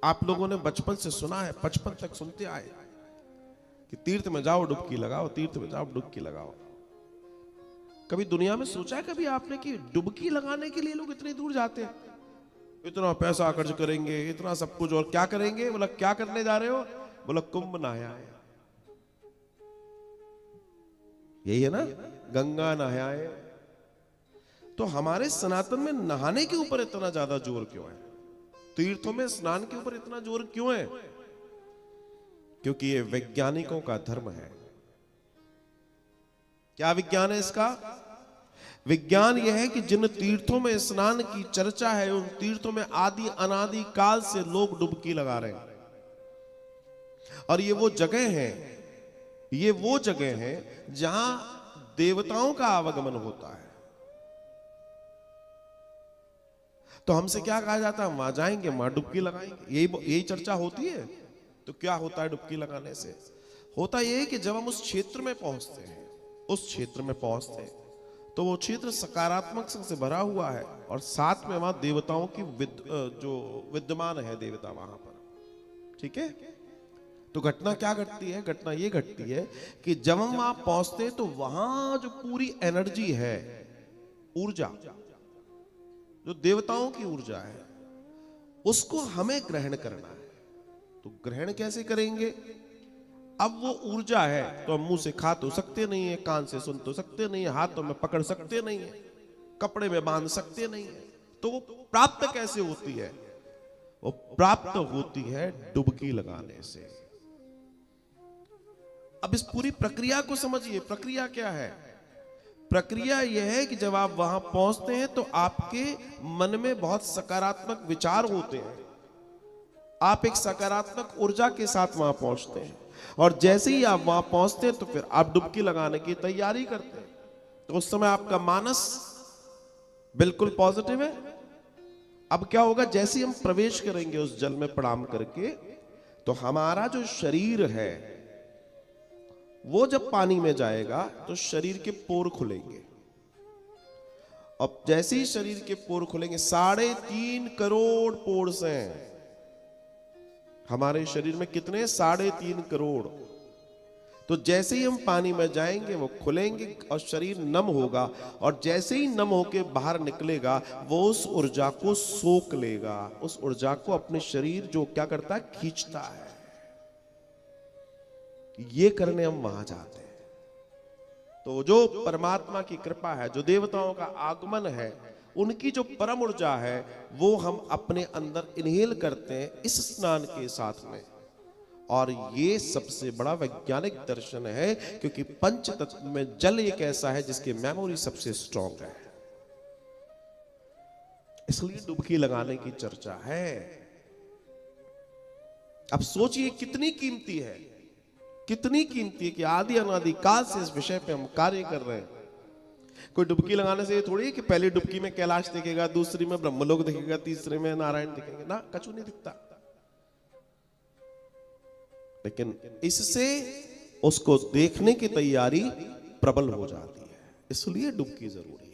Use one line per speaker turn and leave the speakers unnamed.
आप लोगों ने बचपन से सुना है, बचपन तक सुनते आए कि तीर्थ में जाओ डुबकी लगाओ, तीर्थ में जाओ डुबकी लगाओ। कभी दुनिया में सोचा है कभी आपने कि डुबकी लगाने के लिए लोग इतनी दूर जाते हैं, इतना पैसा खर्च करेंगे, इतना सब कुछ, और क्या करेंगे? बोला क्या करने जा रहे हो? बोला कुंभ नहाया है। यही है ना, गंगा नहाए। तो हमारे सनातन में नहाने के ऊपर इतना ज्यादा जोर क्यों है? तीर्थों में स्नान के ऊपर इतना जोर क्यों है? क्योंकि ये वैज्ञानिकों का धर्म है। क्या विज्ञान है इसका? विज्ञान यह है कि जिन तीर्थों में स्नान की चर्चा है, उन तीर्थों में आदि अनादि काल से लोग डुबकी लगा रहे हैं। और ये वो जगह है, ये वो जगह है जहां देवताओं का आवागमन होता है। तो हमसे क्या कहा जाता है? वहां जाएंगे, वहां डुबकी लगाएंगे, यही चर्चा होती है। तो क्या होता है डुबकी लगाने से? होता यह है कि जब हम उस क्षेत्र में पहुंचते हैं, उस क्षेत्र में पहुंचते हैं तो वो क्षेत्र सकारात्मक से भरा हुआ है, और साथ में वहां देवताओं की जो विद्यमान है देवता वहां पर। ठीक है? तो घटना क्या घटती है? घटना ये घटती है कि जब हम वहां पहुंचते हैं तो वहां जो पूरी एनर्जी है, ऊर्जा, जो देवताओं की ऊर्जा है, उसको हमें ग्रहण करना है। तो ग्रहण कैसे करेंगे? अब वो ऊर्जा है तो हम मुंह से खा तो सकते नहीं है, कान से सुन तो सकते नहीं है, हाथों में पकड़ सकते नहीं है, कपड़े में बांध सकते नहीं है। तो वो प्राप्त कैसे होती है? वो प्राप्त होती है डुबकी लगाने से। अब इस पूरी प्रक्रिया को समझिए। प्रक्रिया क्या है? प्रक्रिया यह है कि जब आप वहां पहुंचते हैं तो आपके मन में बहुत सकारात्मक विचार होते हैं, आप एक सकारात्मक ऊर्जा के साथ वहां पहुंचते हैं, और जैसे ही आप वहां पहुंचते हैं तो फिर आप डुबकी लगाने की तैयारी करते हैं। तो उस समय आपका मानस बिल्कुल पॉजिटिव है। अब क्या होगा? जैसे ही हम प्रवेश करेंगे उस जल में प्रणाम करके, तो हमारा जो शरीर है वो जब पानी में जाएगा तो शरीर के पोर खुलेंगे। अब जैसे ही शरीर के पोर खुलेंगे, 3.5 करोड़ पोर्स हैं हमारे शरीर में। कितने? 3.5 करोड़। तो जैसे ही हम पानी में जाएंगे वो खुलेंगे और शरीर नम होगा, और जैसे ही नम होके बाहर निकलेगा वो उस ऊर्जा को सोख लेगा, उस ऊर्जा को अपने शरीर जो क्या करता है? खींचता है। ये करने हम वहां जाते हैं। तो जो परमात्मा की कृपा है, जो देवताओं का आगमन है, उनकी जो परम ऊर्जा है वो हम अपने अंदर इनहेल करते हैं इस स्नान के साथ में। और ये सबसे बड़ा वैज्ञानिक दर्शन है, क्योंकि पंच तत्व में जल एक ऐसा है जिसकी मेमोरी सबसे स्ट्रॉन्ग है, इसलिए डुबकी लगाने की चर्चा है। अब सोचिए कितनी कीमती है, कितनी कीमती है कि आदि अनादि काल से इस विषय पे हम कार्य कर रहे हैं। कोई डुबकी लगाने से ये थोड़ी है कि पहली डुबकी में कैलाश दिखेगा, दूसरी में ब्रह्मलोक दिखेगा, तीसरे में नारायण दिखेंगे ना, कछु नहीं दिखता। लेकिन इससे उसको देखने की तैयारी प्रबल हो जाती है, इसलिए डुबकी जरूरी है।